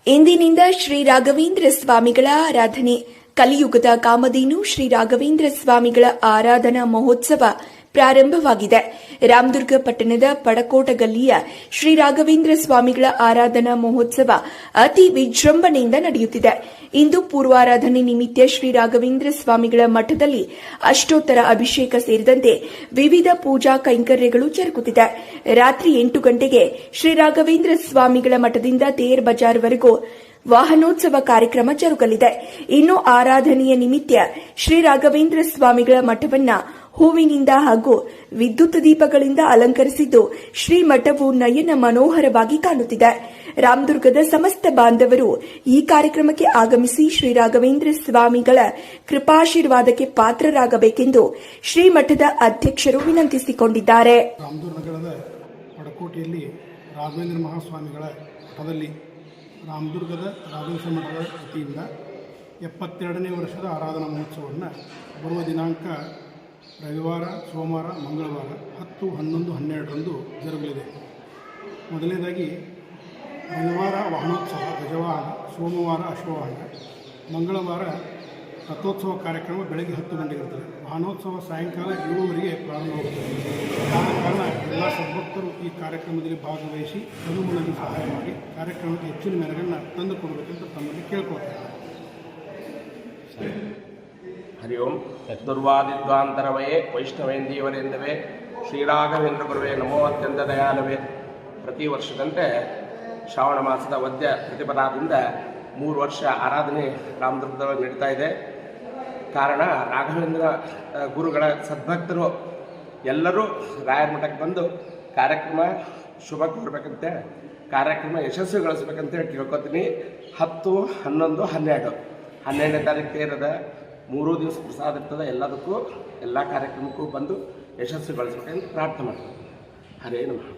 ಇಂದಿನಿಂದ ಶ್ರೀ ರಾಘವೇಂದ್ರ ಸ್ವಾಮಿಗಳ ಆರಾಧನೆ. ಕಲಿಯುಗದ ಕಾಮಧೇನು ಶ್ರೀ ರಾಘವೇಂದ್ರ ಸ್ವಾಮಿಗಳ ಆರಾಧನಾ ಮಹೋತ್ಸವ ಪ್ರಾರಂಭವಾಗಿದೆ. ರಾಮದುರ್ಗ ಪಟ್ಟಣದ ಪಡಕೋಟಗಲ್ಲಿಯ ಶ್ರೀ ರಾಘವೇಂದ್ರ ಸ್ವಾಮಿಗಳ ಆರಾಧನಾ ಮಹೋತ್ಸವ ಅತಿ ವಿಜೃಂಭಣೆಯಿಂದ ನಡೆಯುತ್ತಿದೆ. ಇಂದು ಪೂರ್ವಾರಾಧನೆ ನಿಮಿತ್ತ ಶ್ರೀ ರಾಘವೇಂದ್ರ ಸ್ವಾಮಿಗಳ ಮಠದಲ್ಲಿ ಅಷ್ಟೋತ್ತರ ಅಭಿಷೇಕ ಸೇರಿದಂತೆ ವಿವಿಧ ಪೂಜಾ ಕೈಂಕರ್ಯಗಳು ಜರುಗುತ್ತಿದೆ. ರಾತ್ರಿ 8 ಗಂಟೆಗೆ ಶ್ರೀ ರಾಘವೇಂದ್ರ ಸ್ವಾಮಿಗಳ ಮಠದಿಂದ ತೇರ್ ಬಜಾರ್ವರೆಗೂ ವಾಹನೋತ್ಸವ ಕಾರ್ಯಕ್ರಮ ಜರುಗಲಿದೆ. ಇನ್ನು ಆರಾಧನೆಯ ನಿಮಿತ್ತ ಶ್ರೀ ರಾಘವೇಂದ್ರ ಸ್ವಾಮಿಗಳ ಮಠವನ್ನ ಹೂವಿನಿಂದ ಹಾಗೂ ವಿದ್ಯುತ್ ದೀಪಗಳಿಂದ ಅಲಂಕರಿಸಿದ್ದು ಶ್ರೀಮಠವು ನಯನ ಮನೋಹರವಾಗಿ ಕಾಣುತ್ತಿದೆ. ರಾಮದುರ್ಗದ ಸಮಸ್ತ ಬಾಂಧವರು ಈ ಕಾರ್ಯಕ್ರಮಕ್ಕೆ ಆಗಮಿಸಿ ಶ್ರೀ ರಾಘವೇಂದ್ರ ಸ್ವಾಮಿಗಳ ಕೃಪಾಶೀರ್ವಾದಕ್ಕೆ ಪಾತ್ರರಾಗಬೇಕೆಂದು ಶ್ರೀಮಠದ ಅಧ್ಯಕ್ಷರು ವಿನಂತಿಸಿಕೊಂಡಿದ್ದಾರೆ. ರಾಮದುರ್ಗದ ಪಡಕೋಟೆಯಲ್ಲಿ ರಾಘವೇಂದ್ರ ಮಹಾಸ್ವಾಮಿಗಳ ಮಠದಲ್ಲಿ ರಾಮದುರ್ಗದ ರಾಘವೇಂದ್ರ ಮಠದ ವತಿಯಿಂದ 72ನೇ ವರ್ಷದ ಆರಾಧನಾ ಮಹೋತ್ಸವವನ್ನು ಬರುವ ದಿನಾಂಕ ರವಿವಾರ, ಸೋಮವಾರ, ಮಂಗಳವಾರ 10, 11, 12ರಂದು ಜರುಗಲಿದೆ. ಮೊದಲನೇದಾಗಿ ರವಿವಾರ ವಾಹನೋತ್ಸವ ಗಜವಾಹನ, ಸೋಮವಾರ ಅಶ್ವವಾಹನ, ಮಂಗಳವಾರ ರಥೋತ್ಸವ ಕಾರ್ಯಕ್ರಮ ಬೆಳಗ್ಗೆ 10 ಗಂಟೆಗೆ ಇರುತ್ತದೆ. ವಾಹನೋತ್ಸವ ಸಾಯಂಕಾಲ 7 ಪ್ರಾರಂಭವಾಗುತ್ತದೆ. ಆದ ಕಾರಣ ಎಲ್ಲ ಸದ್ಭಕ್ತರು ಈ ಕಾರ್ಯಕ್ರಮದಲ್ಲಿ ಭಾಗವಹಿಸಿ ಹನುಮನಲ್ಲಿ ಸಹಾಯ ಮಾಡಿ ಕಾರ್ಯಕ್ರಮಕ್ಕೆ ಹೆಚ್ಚಿನ ಮೆರಗನ್ನು ತಂದು ಕೊಡಬೇಕಂತ ತಮ್ಮಲ್ಲಿ ಕೇಳ್ಕೊಳ್ತಾರೆ. ಹರಿ ಓಂ. ದುರ್ವಾದಿದ್ವಾಂತರವಯೇ ವೈಷ್ಣವೇಂದೀವರೆಂದವೇ ಶ್ರೀರಾಘವೇಂದ್ರ ಗುರುವೇ ನಮೋ ಅತ್ಯಂತ ದಯಾಲವೇ. ಪ್ರತಿ ವರ್ಷದಂತೆ ಶ್ರಾವಣ ಮಾಸದ ವದ್ಯ ಪ್ರತಿಪದಾದಿಂದ 3 ವರ್ಷ ಆರಾಧನೆ ರಾಮದುರ್ಗದಲ್ಲಿ ನಡೀತಾ ಇದೆ. ಕಾರಣ ರಾಘವೇಂದ್ರ ಗುರುಗಳ ಸದ್ಭಕ್ತರು ಎಲ್ಲರೂ ರಾಯರ ಮಠಕ್ಕೆ ಬಂದು ಕಾರ್ಯಕ್ರಮ ಶುಭ ಕೋರ್ಬೇಕಂತೆ, ಕಾರ್ಯಕ್ರಮ ಯಶಸ್ವಿಗೊಳಿಸ್ಬೇಕಂತೇಳಿ ಕೇಳ್ಕೊತೀನಿ. 10, 11, 12 12ನೇ ತಾರೀಕು ತೇರದ 3 ದಿವಸ ಪ್ರಸಾದ ಇರ್ತದೆ. ಎಲ್ಲದಕ್ಕೂ ಎಲ್ಲ ಕಾರ್ಯಕ್ರಮಕ್ಕೂ ಬಂದು ಯಶಸ್ವಿಗೊಳಿಸ್ಬೇಕಂತ ಪ್ರಾರ್ಥನೆ ಮಾಡ್ತೀನಿ. ಹರೇ ನಮಃ.